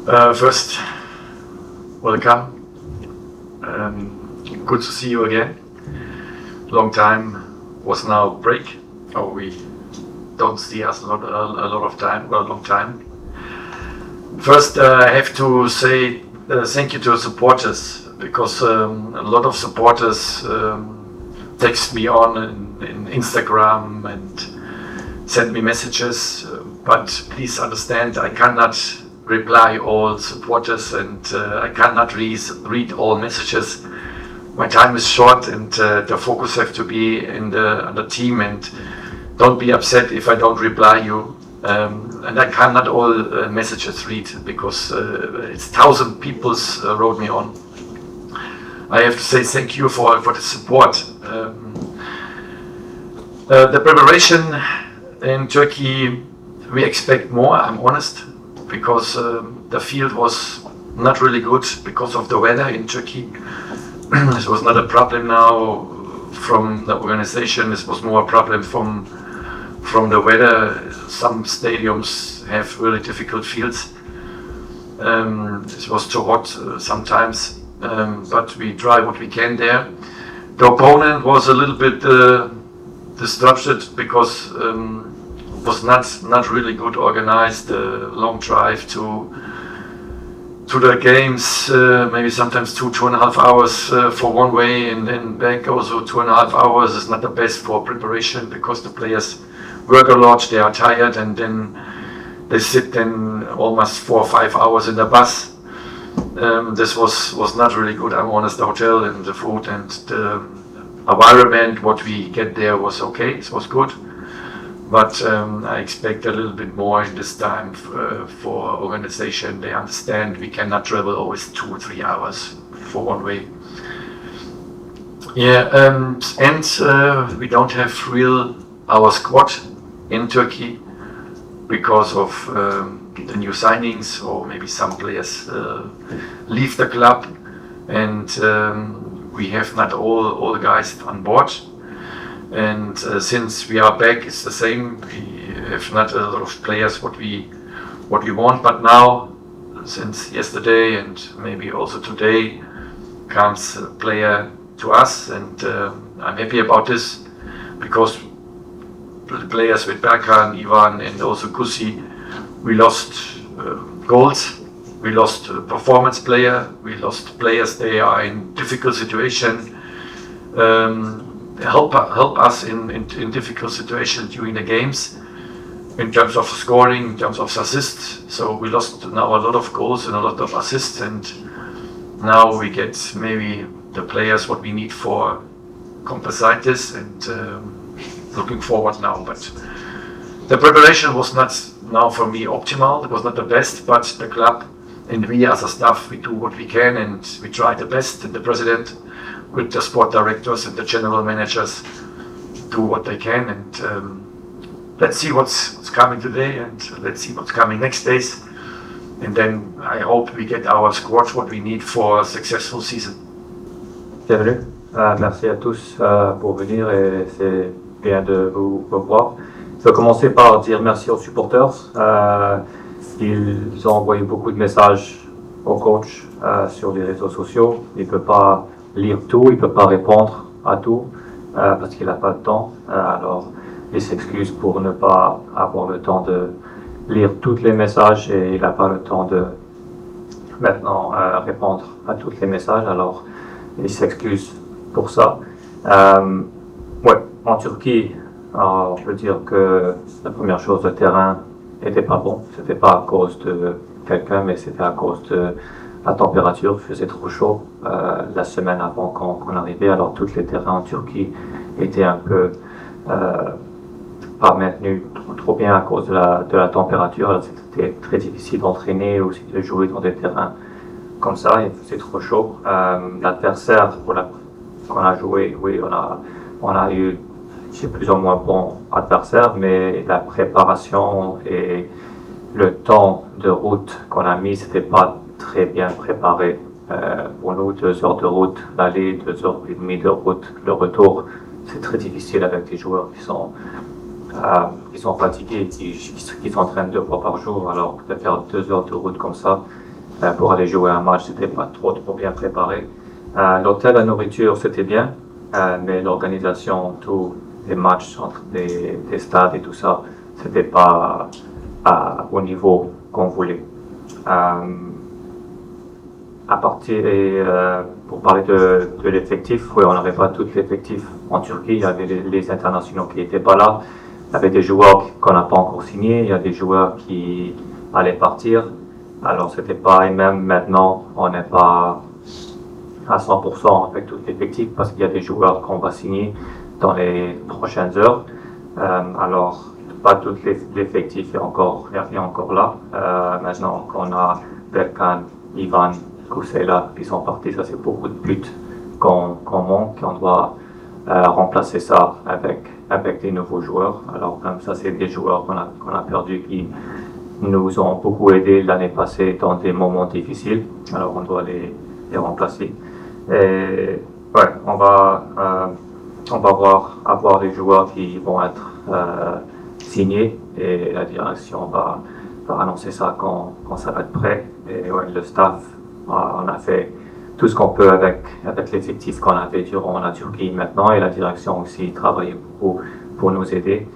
First, welcome. Good to see you again. Long time was now break. We don't see us a long time. First, I have to say thank you to the supporters, because a lot of supporters text me on in Instagram and send me messages. But please understand, I cannot reply all supporters, and I cannot read all messages. My time is short, and the focus have to be on the team, and don't be upset if I don't reply you. And I cannot all messages read, because it's 1,000 people wrote me on. I have to say thank you for the support. The preparation in Turkey, we expect more, I'm honest, because the field was not really good because of the weather in Turkey. This was not a problem now from the organization, this was more a problem from the weather. Some stadiums have really difficult fields. It was too hot sometimes, but we try what we can there. The opponent was a little bit disrupted because was not really good organized. Long drive to the games, maybe sometimes 2.5 hours for one way, and then back also 2.5 hours is not the best for preparation, because the players work a lot, they are tired, and then they sit then almost 4 or 5 hours in the bus. This was not really good. I'm honest, the hotel and the food and the environment, what we get there was okay, it was good. But I expect a little bit more in this time for organization. They understand we cannot travel always 2 or 3 hours for one way. Yeah, and we don't have our squad in Turkey because of the new signings, or maybe some players leave the club, and we have not all guys on board. And since we are back, it's the same. We have not a lot of players what we want. But now, since yesterday and maybe also today, comes a player to us, and I'm happy about this, because the players with Berkan, Ivan, and also Kusi, we lost goals. We lost performance player. We lost players. They are in difficult situation. Help us in difficult situations during the games, in terms of scoring, in terms of assists. So we lost now a lot of goals and a lot of assists, and now we get maybe the players what we need for compensate this, and looking forward now. But the preparation was not now for me optimal. It was not the best, but the club and we as a staff, we do what we can, and we try the best, and the president with the sport directors and the general managers do what they can, and let's see what's coming today, and let's see what's coming next days, and then I hope we get our squad what we need for a successful season. Bienvenue, merci à tous pour venir, et c'est bien de vous revoir. Je vais commencer par dire merci aux supporters. Ils ont envoyé beaucoup de messages au coach sur les réseaux sociaux. Il ne peut pas lire tout, il ne peut pas répondre à tout parce qu'il n'a pas de temps. Alors, il s'excuse pour ne pas avoir le temps de lire tous les messages, et il n'a pas le temps de maintenant répondre à tous les messages. Alors, il s'excuse pour ça. Ouais, en Turquie, alors, je veux dire que la première chose, le terrain n'était pas bon. C'était pas à cause de quelqu'un, mais c'était à cause de la température. Il faisait trop chaud la semaine avant qu'on arrivait. Alors tous les terrains en Turquie étaient un peu pas maintenus trop bien à cause de la température. Alors c'était très difficile d'entraîner, aussi de jouer dans des terrains comme ça. Il faisait trop chaud. L'adversaire qu'on a joué, oui, on a eu plus ou moins bon adversaire, mais la préparation et le temps de route qu'on a mis, c'était pas très bien préparé. Pour nous, 2 heures de route, l'aller, 2 heures et demie de route, le retour, c'est très difficile avec des joueurs qui sont fatigués, qui s'entraînent 2 fois par jour. Alors de faire 2 heures de route comme ça, pour aller jouer un match, c'était pas trop bien préparé. L'hôtel, la nourriture, c'était bien, mais l'organisation, tous les matchs entre des stades et tout ça, c'était pas au niveau qu'on voulait. Pour parler de l'effectif, oui, on n'avait pas tout l'effectif en Turquie. Il y avait les internationaux qui n'étaient pas là. Il y avait des joueurs qu'on n'a pas encore signés. Il y a des joueurs qui allaient partir. Alors, c'était pas, et même maintenant, on n'est pas à 100% avec tout l'effectif parce qu'il y a des joueurs qu'on va signer dans les prochaines heures. Alors, pas tout l'effectif est encore là. Maintenant qu'on a Berkan, Ivan, Kousela qui sont partis, ça c'est beaucoup de buts qu'on manque, qu'on doit remplacer ça avec des nouveaux joueurs. Alors comme ça c'est des joueurs qu'on a perdus qui nous ont beaucoup aidés l'année passée dans des moments difficiles. Alors on doit les remplacer. Et ouais, on va avoir des joueurs qui vont être signés et la direction va annoncer ça quand ça va être prêt. Et ouais, le staff, on a fait tout ce qu'on peut avec l'effectif qu'on avait durant la Turquie maintenant, et la direction aussi travaille beaucoup pour nous aider.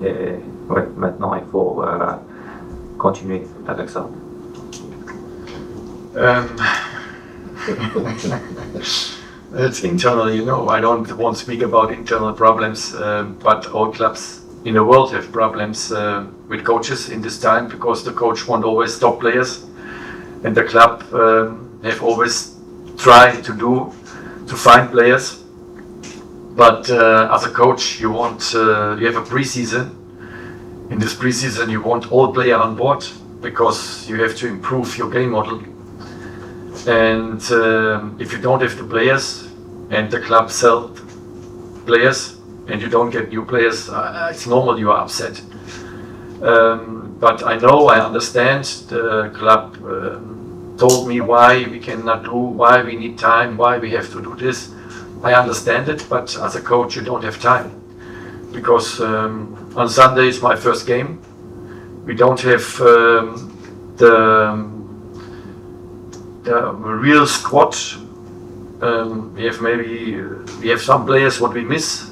Et ouais, maintenant il faut continuer avec ça. It's internal, I don't want to speak about internal problems, but all clubs in the world have problems with coaches in this time, because the coach won't always stop players, and the club have always tried to find players. But as a coach, you have a preseason. In this preseason, you want all players on board because you have to improve your game model. And if you don't have the players and the club sell players and you don't get new players, it's normal you are upset. But I understand the club told me why we cannot do, why we need time, why we have to do this. I understand it, but as a coach you don't have time. Because on Sunday is my first game. We don't have the real squad. We have some players what we miss.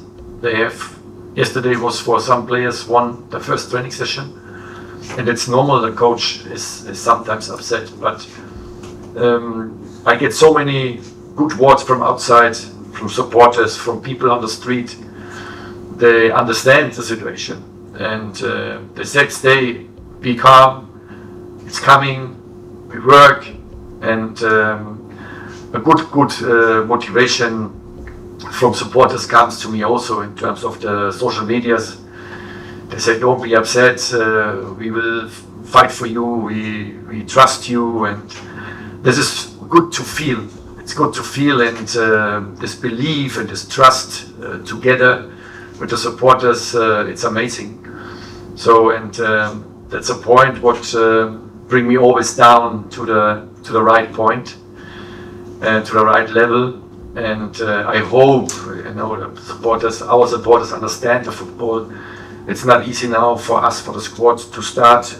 Yesterday was for some players the first training session, and it's normal. The coach is sometimes upset, but I get so many good words from outside, from supporters, from people on the street. They understand the situation, and they said, "Stay, be calm. It's coming. We work." And a good motivation from supporters comes to me also in terms of the social medias. They say, "Don't be upset. We will fight for you. We trust you." And this is good to feel. It's good to feel, and this belief and this trust together with the supporters, it's amazing. So, and that's a point what bring me always down to the right point and to the right level. And I hope our supporters understand the football. It's not easy now for us, for the squad, to start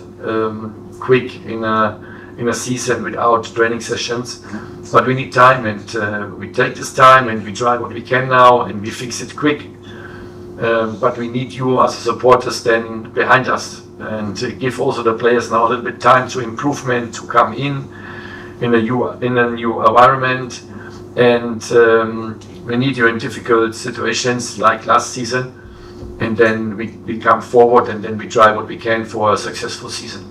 quick in a season without training sessions. But we need time, and we take this time and we try what we can now, and we fix it quick. But we need you as supporters then behind us, and give also the players now a little bit time to improvement, to come in a new environment. And we need you in difficult situations like last season, and then we come forward, and then we try what we can for a successful season.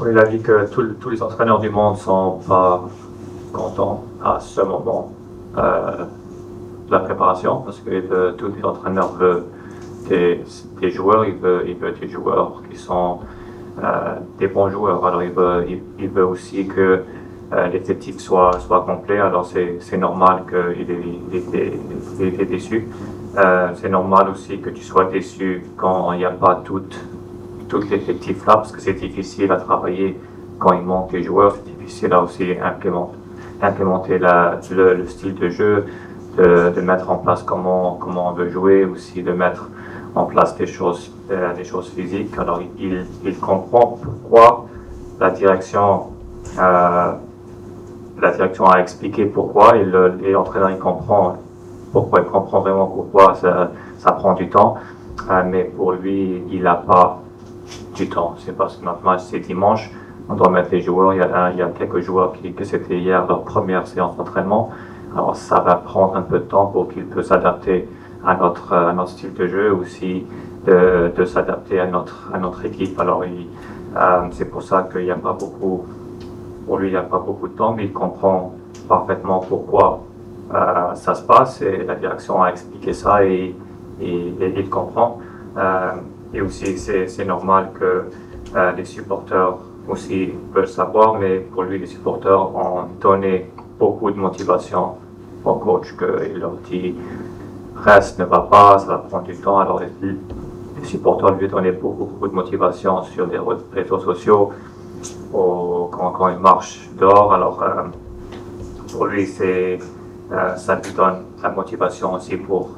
Oui, il a dit que tous les entraîneurs du monde sont pas contents à ce moment de la préparation, parce que tous les entraîneurs veulent des joueurs, il veut des joueurs qui sont des bons joueurs. Alors il veut aussi que l'effectif soit complet. Alors c'est normal qu'il était déçu. C'est normal aussi que tu sois déçu quand il n'y a pas tout l'effectif là, parce que c'est difficile à travailler quand il manque des joueurs. C'est difficile à aussi implémenter le style de jeu, de mettre en place comment on veut jouer, aussi de mettre en place des choses physiques. Alors il comprend pourquoi la direction a expliqué pourquoi, et l'entraîneur il comprend pourquoi, il comprend vraiment pourquoi ça prend du temps, mais pour lui, il n'a pas du temps. C'est parce que notre match c'est dimanche, on doit mettre les joueurs, il y a quelques joueurs que c'était hier leur première séance d'entraînement, alors ça va prendre un peu de temps pour qu'ils puissent s'adapter à notre style de jeu, aussi de s'adapter à notre équipe. Alors c'est pour ça qu'il n'y a pas beaucoup, pour lui il n'y a pas beaucoup de temps, mais il comprend parfaitement pourquoi ça se passe, et la direction a expliqué ça, et il comprend. Et aussi c'est normal que les supporters aussi veulent savoir, mais pour lui les supporters ont donné beaucoup de motivation au coach, qu'il leur dit reste, ne va pas, ça va prendre du temps. Alors les supporters lui donnaient beaucoup de motivation sur les réseaux sociaux, quand il marche dehors. Alors pour lui ça lui donne la motivation aussi pour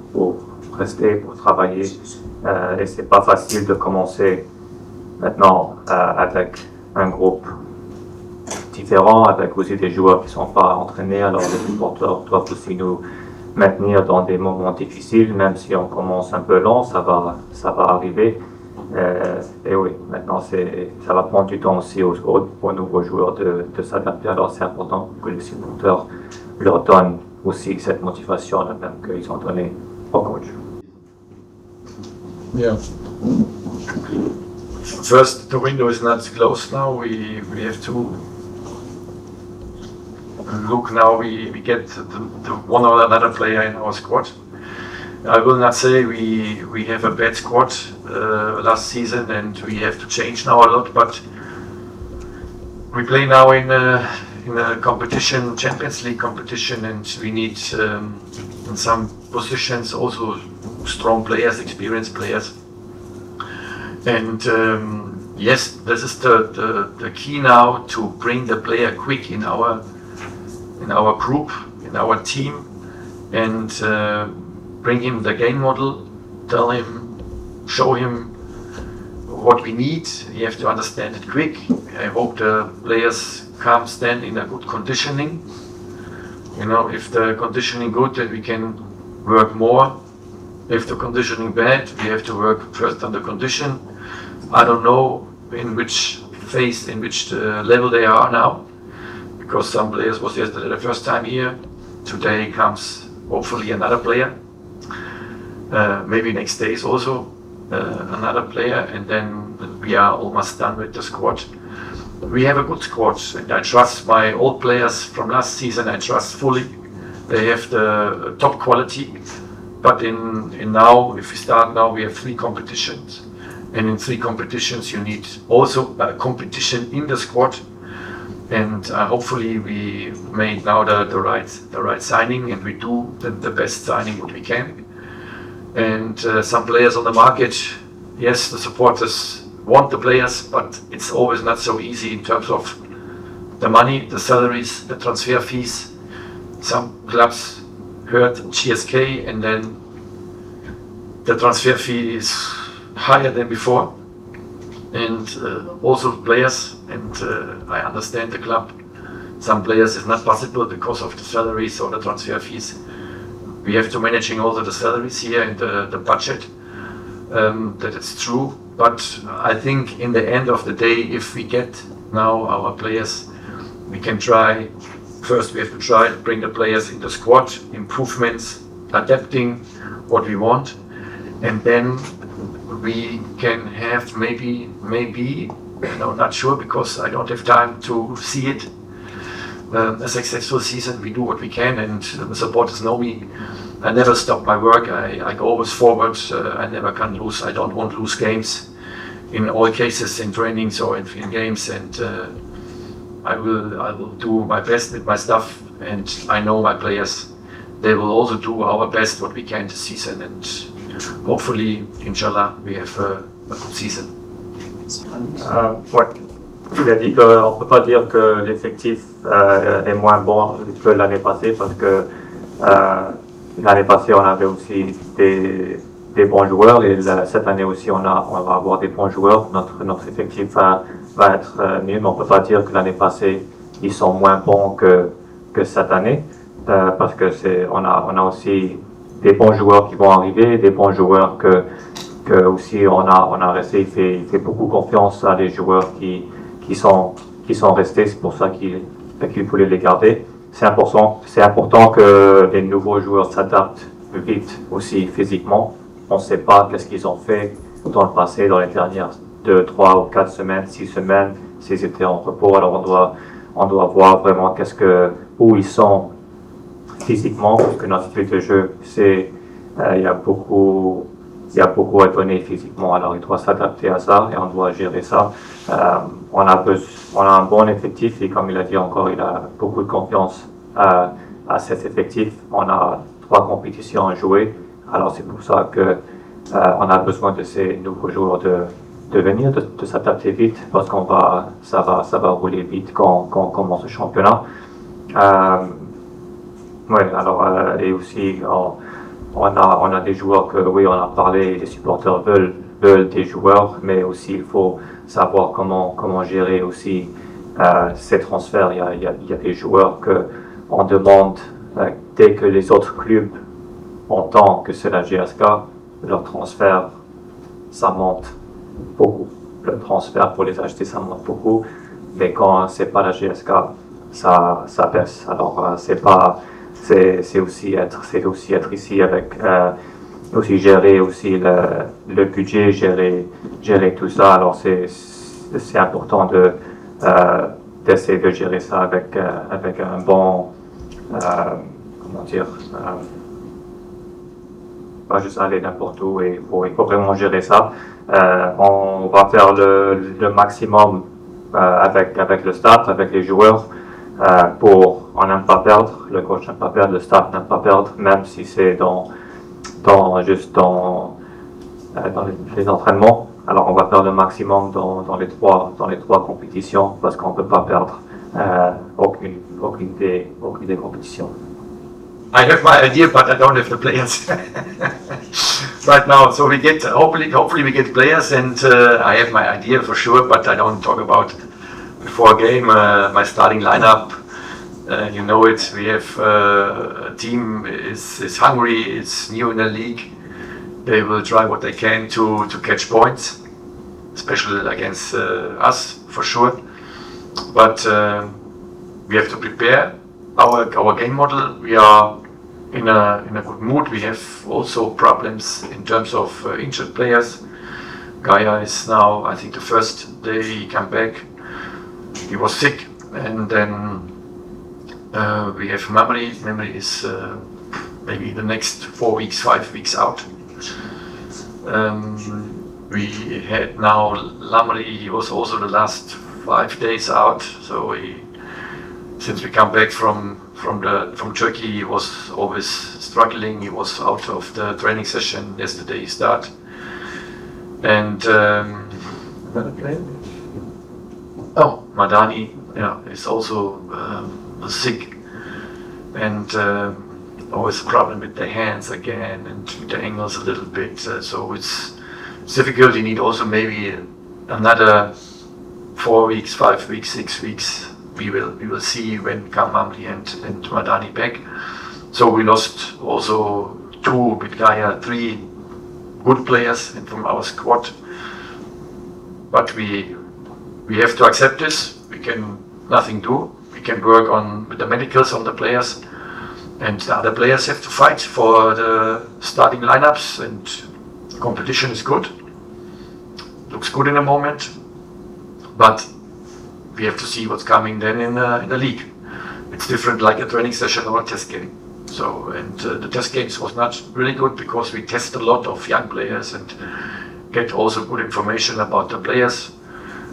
rester, pour travailler, et c'est pas facile de commencer maintenant avec un groupe différent, avec aussi des joueurs qui ne sont pas entraînés. Alors les supporters doivent aussi nous maintenir dans des moments difficiles, même si on commence un peu lent, ça va arriver. Et oui, maintenant ça va prendre du temps aussi aux nouveaux joueurs de s'adapter. Alors c'est important que les supporters leur donnent aussi cette motivation, la même qu'ils ont donné au coach. Yeah. First, the window is not closed now. We have to look now. We get the one or another player in our squad. I will not say we have a bad squad last season and we have to change now a lot, but we play now in a competition, Champions League competition, and we need in some positions also strong players, experienced players. And yes, this is the key now, to bring the player quick in our group, in our team, and bring him the game model, tell him, show him what we need. You have to understand it quick. I hope the players comes then in a good conditioning. You know, if the conditioning good, then we can work more. If the conditioning bad, we have to work first on the condition. I don't know in which phase, in which level they are now, because some players was yesterday the first time here. Today comes hopefully another player. Maybe next day is also another player, and then we are almost done with the squad. We have a good squad, and I trust my old players from last season. I trust fully. They have the top quality. But in now, if we start now, we have 3 competitions, and in 3 competitions you need also a competition in the squad. And hopefully we made now the right signing, and we do the best signing what we can. And some players on the market, yes, the supporters want the players, but it's always not so easy in terms of the money, the salaries, the transfer fees. Some clubs heard GSK, and then the transfer fee is higher than before. And also players, and I understand the club, some players is not possible because of the salaries or the transfer fees. We have to managing also the salaries here and the budget. That is true, but I think in the end of the day, if we get now our players, we can try. First, we have to try to bring the players in the squad, improvements, adapting what we want, and then we can have maybe, no, not sure, because I don't have time to see it. A successful season, we do what we can, and the supporters know me. I never stop my work. I go always forward. I never can lose. I don't want to lose games in all cases, in trainings or in games, and I will do my best with my stuff, and I know my players, they will also do our best what we can this season, and hopefully, inshallah, we have a good season. Ouais. Il a dit qu'on ne peut pas dire que l'effectif est moins bon que l'année passée, parce que l'année passée on avait aussi des des bons joueurs. Et cette année aussi, on va avoir des bons joueurs. Notre effectif va être mieux, mais on ne peut pas dire que l'année passée, ils sont moins bons que cette année. Parce que on a aussi des bons joueurs qui vont arriver, des bons joueurs que aussi on a resté, il fait beaucoup confiance à les joueurs qui sont restés, c'est pour ça qu'il voulait les garder. C'est important que les nouveaux joueurs s'adaptent vite aussi physiquement. On ne sait pas qu'est-ce qu'ils ont fait dans le passé, dans les dernières 2, 3 ou 4 semaines, 6 semaines, s'ils étaient en repos. Alors on doit voir vraiment où ils sont physiquement, parce que notre style de jeu, il y a beaucoup à donner physiquement, alors il doit s'adapter à ça et on doit gérer ça. On a un bon effectif et comme il a dit encore, il a beaucoup de confiance à cet effectif. On a 3 compétitions à jouer, alors c'est pour ça que on a besoin de ces nouveaux joueurs de venir, de s'adapter vite, parce ça va rouler vite quand on commence le championnat. Alors et aussi on a des joueurs que, oui, on a parlé, les supporters veulent des joueurs, mais aussi il faut savoir comment gérer aussi ces transferts. Il y a des joueurs qu'on demande, dès que les autres clubs entendent que c'est la GSK, leur transfert, ça monte beaucoup. Le transfert pour les acheter, ça monte beaucoup, mais quand c'est pas la GSK, ça baisse. Alors c'est aussi être ici avec aussi gérer aussi le budget, gérer tout ça. Alors c'est important d'essayer de gérer ça avec un bon pas juste aller n'importe où, et il faut vraiment gérer ça. On va faire le maximum avec le staff, avec les joueurs. On n'aime pas perdre, le coach n'aime pas perdre, le staff n'aime pas perdre, même si c'est dans les entraînements. Alors on va faire le maximum dans les trois compétitions, parce qu'on ne peut pas perdre aucune des compétitions. I have my idea, but I don't have the players right now. So hopefully we get players, and I have my idea for sure, but I don't talk about before a game my starting lineup. You know it. We have a team is hungry. It's new in the league. They will try what they can to catch points, especially against us for sure. But we have to prepare our game model. We are in a good mood. We have also problems in terms of injured players. Gaia is now, I think, the first day he came back, he was sick, and then we have Mamri. Mamri is maybe the next 4 weeks, 5 weeks out. We had now Lamri. He was also the last 5 days out. So since we come back from Turkey, he was always struggling. He was out of the training session yesterday. He started, and another player. Oh, Madani, is also sick, and always a problem with the hands again and with the ankles a little bit. So it's difficult. You need also maybe another 4 weeks, 5 weeks, 6 weeks. We will see when come Mamli and Madani back. So we lost also 2 with Gaia, 3 good players from our squad. But we have to accept this. We can nothing do. We can work with the medicals on the players, and the other players have to fight for the starting lineups. And the competition is good. Looks good in the moment, but we have to see what's coming then in the league. It's different, like a training session or a test game. So, and the test games was not really good because we test a lot of young players and get also good information about the players.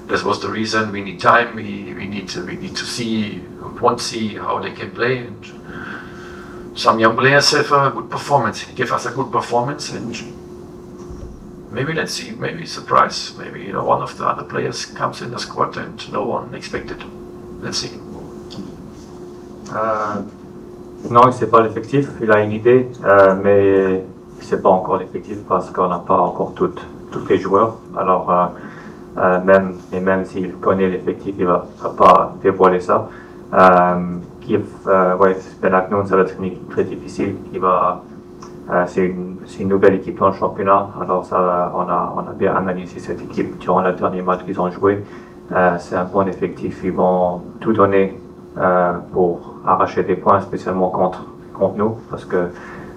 This was the reason we need time. We need to see, want to see how they can play. And some young players have a good performance. Give us a good performance, and maybe let's see. Maybe surprise. Maybe one of the other players comes in the squad and no one expected. Let's see. Non, il ne sait pas l'effectif. Il a une idée, mais c'est pas encore l'effectif parce qu'on n'a pas encore tous les joueurs. Alors, même s'il connaît l'effectif, il va pas dévoiler ça. Ben Aknoun, ça va être une équipe très difficile. C'est une nouvelle équipe dans le championnat. Alors on a bien analysé cette équipe durant le dernier match qu'ils ont joué. C'est un bon effectif. Ils vont tout donner pour arracher des points, spécialement contre nous, parce que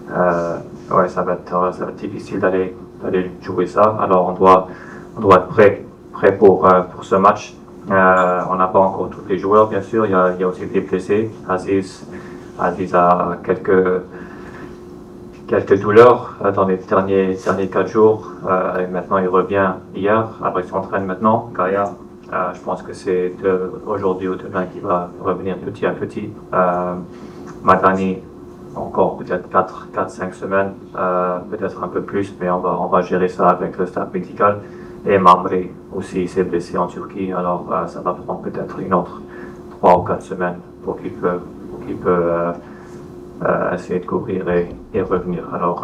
ça va être difficile d'aller jouer ça. Alors on doit être prêt pour ce match. On n'a pas encore tous les joueurs, bien sûr. Il y a aussi des blessés. Aziz a quelques douleurs dans les derniers 4 jours. Et maintenant, il revient hier. Après, il s'entraîne maintenant. Gaïa, je pense que c'est aujourd'hui ou demain qu'il va revenir petit à petit. Madani, encore peut-être 4-5 semaines, peut-être un peu plus, mais on va gérer ça avec le staff médical. Et Mamri aussi s'est blessé en Turquie, alors ça va prendre peut-être une autre 3 ou 4 semaines pour qu'il peut essayer de courir et revenir. Alors,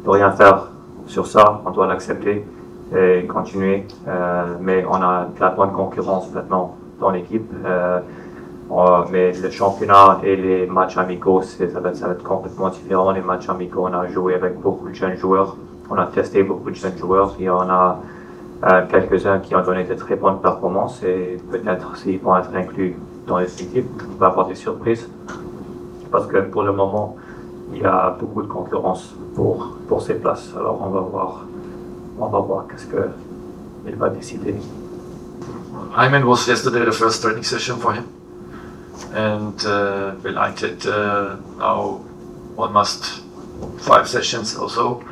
de rien faire sur ça, on doit l'accepter et continuer. Mais on a de la bonne concurrence maintenant dans l'équipe. Mais le championnat et les matchs amicaux, ça va être complètement différent. Les matchs amicaux, on a joué avec beaucoup de jeunes joueurs. On a testé beaucoup de jeunes joueurs. Il y en a quelques-uns qui ont donné de très bonnes performances et peut-être s'ils vont être inclus dans les équipes, on va avoir des surprises. Parce que pour le moment, il y a beaucoup de concurrence pour ces places. Alors on va voir qu'est-ce qu'il va décider. Ayman was yesterday the first training session for him, and we liked it. Now almost 5 sessions or so.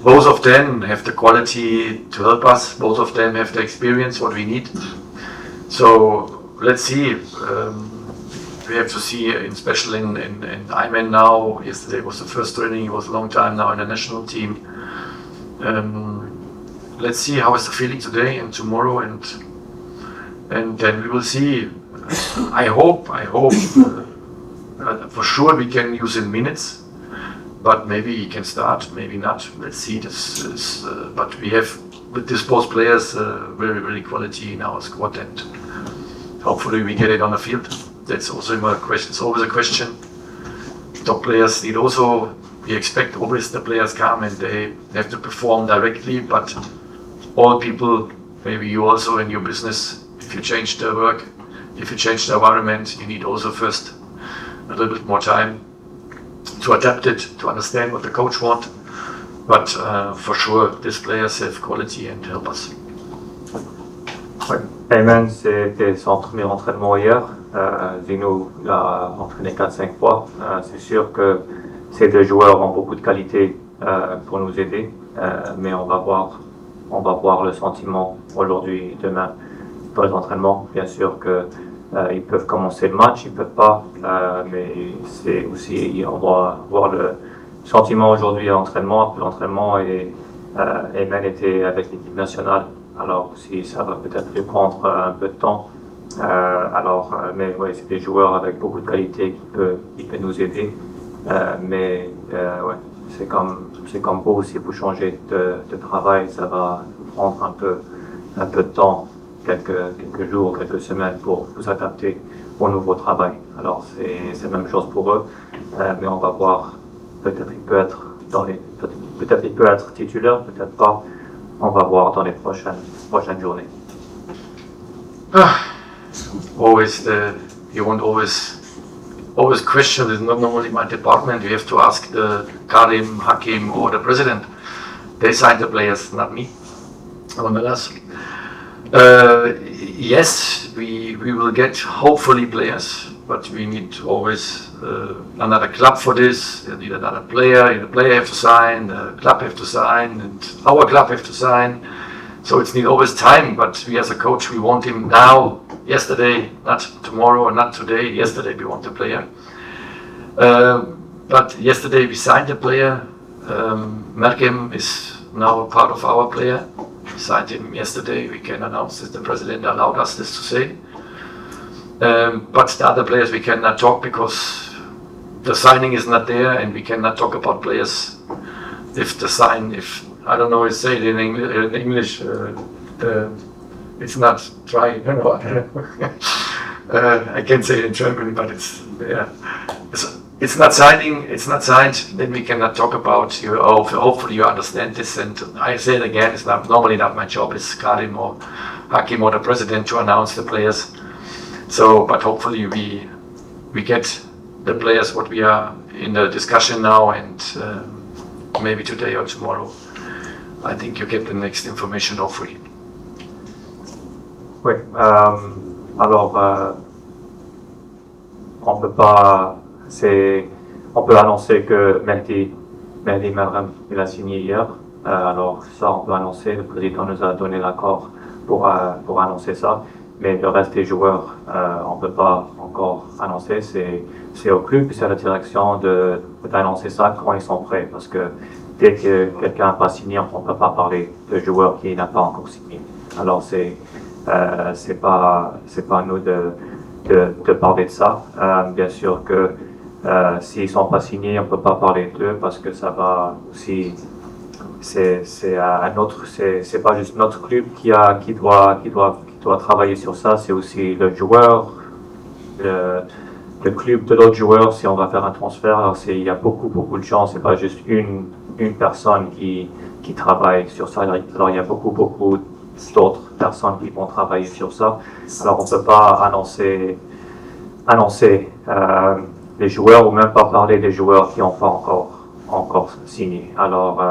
Both of them have the quality to help us. Both of them have the experience what we need. So let's see. We have to see, especially in Ayman now. Yesterday was the first training. He was a long time now in the national team. Let's see how is the feeling today and tomorrow, and then we will see. I hope for sure we can use in minutes. But maybe he can start, maybe not. Let's see. But we have with these both players very quality in our squad, and hopefully we get it on the field. That's also a question. It's always a question. Top players need also. We expect always the players come and they have to perform directly. But all people, maybe you also in your business, if you change the work, if you change the environment, you need also first a little bit more time to adapt it, to understand what the coach wants. But for sure, these players have quality and help us. Ayman, c'était son premier entraînement hier. Zino l'a entraîné 4-5 fois. C'est sûr que ces deux joueurs ont beaucoup de qualité pour nous aider, mais on va voir le sentiment aujourd'hui et demain dans les entraînements. Bien sûr que ils peuvent commencer le match, ils peuvent pas, mais c'est aussi, on doit voir le sentiment aujourd'hui à l'entraînement. Après l'entraînement, et Ayman était avec l'équipe nationale, alors aussi ça va peut-être lui prendre un peu de temps. Mais ouais, c'est des joueurs avec beaucoup de qualité qui peut nous aider. C'est comme vous, si vous changez de travail, ça va prendre un peu de temps. Quelques jours, quelques semaines pour vous adapter au nouveau travail. Alors c'est la même chose pour eux, mais on va voir. Peut-être il peut être titulaire, peut-être pas. On va voir dans les prochaines journées. You won't always question. It's not normally my department. You have to ask the Karim, Hakim, or the president. They sign the players, not me. Nonetheless. Yes, we will get hopefully players, but we need always another club for this. You need another player. The player have to sign, the club have to sign, and our club have to sign. So it's need always time. But we as a coach, we want him now, yesterday, not tomorrow or not today. Yesterday we want the player. But yesterday we signed the player. Merkem is now a part of our player. We signed him yesterday. We can announce that the president allowed us this to say. But the other players we cannot talk because the signing is not there, and we cannot talk about players if the sign, if I don't know, say it in English, it's not dry. You know, I can't say it in German, but it's not signing. It's not signed. Then we cannot talk about you. Oh, hopefully you understand this. And I say it again. It's not normally not my job. It's Karim or Hakim or the president to announce the players. So, but hopefully we get the players what we are in the discussion now, and maybe today or tomorrow. I think you get the next information hopefully. Oui. Alors, on peut annoncer que Mehdi Merhem, il a signé hier. Alors ça, on peut annoncer. Le président nous a donné l'accord pour annoncer ça. Mais le reste des joueurs, on peut pas encore annoncer. C'est au club, c'est à la direction d'annoncer ça quand ils sont prêts. Parce que dès que quelqu'un n'a pas signé, on ne peut pas parler de joueur qui n'a pas encore signé. Alors c'est pas à nous de parler de ça. Bien sûr que s'ils sont pas signés, on peut pas parler d'eux parce que ça va aussi. C'est pas juste notre club qui doit travailler sur ça. C'est aussi le joueur, le club de l'autre joueur. Si on va faire un transfert, alors il y a beaucoup de gens. C'est pas juste une personne qui travaille sur ça. Alors il y a beaucoup d'autres personnes qui vont travailler sur ça. Alors on ne peut pas annoncer les joueurs ou même pas parler des joueurs qui n'ont pas encore signé. Alors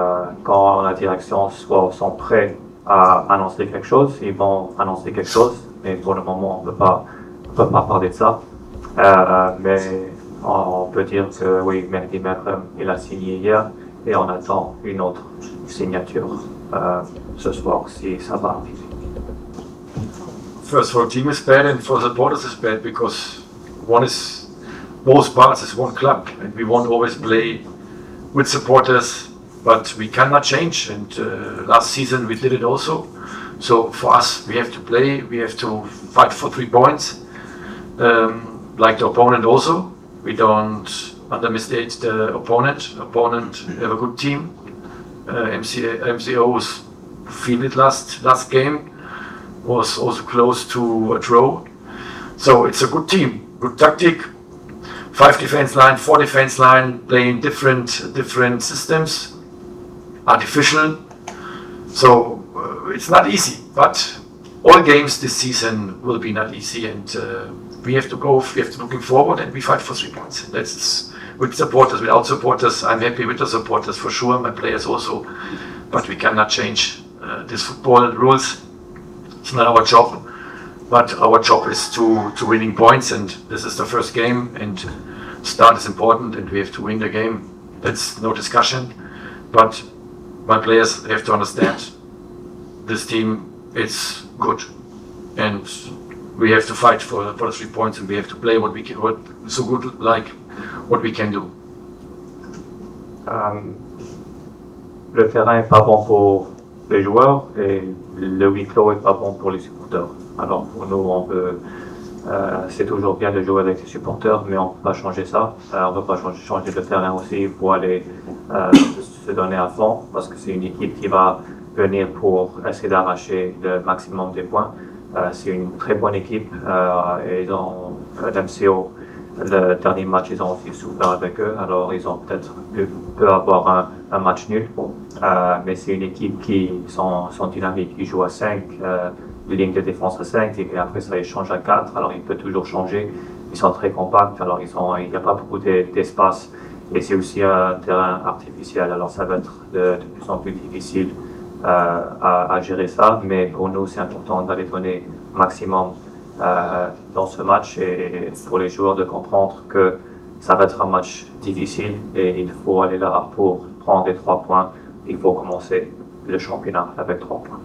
quand la direction sont prêts à annoncer quelque chose, ils vont annoncer quelque chose, mais pour le moment on ne peut pas parler de ça. Mais on peut dire que oui, Mehdi Merhem, il a signé hier et on attend une autre signature ce soir si ça va arriver. First, for the team is bad, and for the supporters is bad because both parts is one club, and we won't always play with supporters, but we cannot change. And last season we did it also. So for us, we have to play. We have to fight for 3 points, like the opponent also. We don't underestimate the opponent. Opponent have a good team. MCO's feel it last game was also close to a draw. So it's a good team, good tactic. 5 defense line, 4 defense line, playing different systems, artificial. So it's not easy, but all games this season will be not easy, and we have to looking forward, and we fight for 3 points. That's with supporters, without supporters. I'm happy with the supporters for sure, my players also, but we cannot change these football rules. It's not our job, but our job is to winning points, and this is the first game, and start is important, and we have to win the game. That's no discussion, but my players have to understand this team is good, and we have to fight for the 3 points, and we have to play what we can do. Le terrain est pas bon pour les joueurs et le huis clos est pas bon pour les supporters. Alors pour nous, c'est toujours bien de jouer avec les supporters, mais on ne peut pas changer ça. On ne peut pas changer le terrain aussi pour aller se donner à fond, parce que c'est une équipe qui va venir pour essayer d'arracher le maximum des points. C'est une très bonne équipe. Et ils ont l'MCO, le dernier match, ils ont aussi souffert avec eux. Alors ils ont peut-être pu avoir un match nul. Mais c'est une équipe qui sont dynamiques. Ils jouent à 5. Ligne de défense à 5 et après ça ils changent à 4, alors il peut toujours changer. Ils sont très compacts, alors il n'y a pas beaucoup d'espace et c'est aussi un terrain artificiel, alors ça va être de plus en plus difficile à gérer ça, mais pour nous c'est important d'aller donner maximum dans ce match et pour les joueurs de comprendre que ça va être un match difficile et il faut aller là pour prendre les 3 points. Il faut commencer le championnat avec 3 points.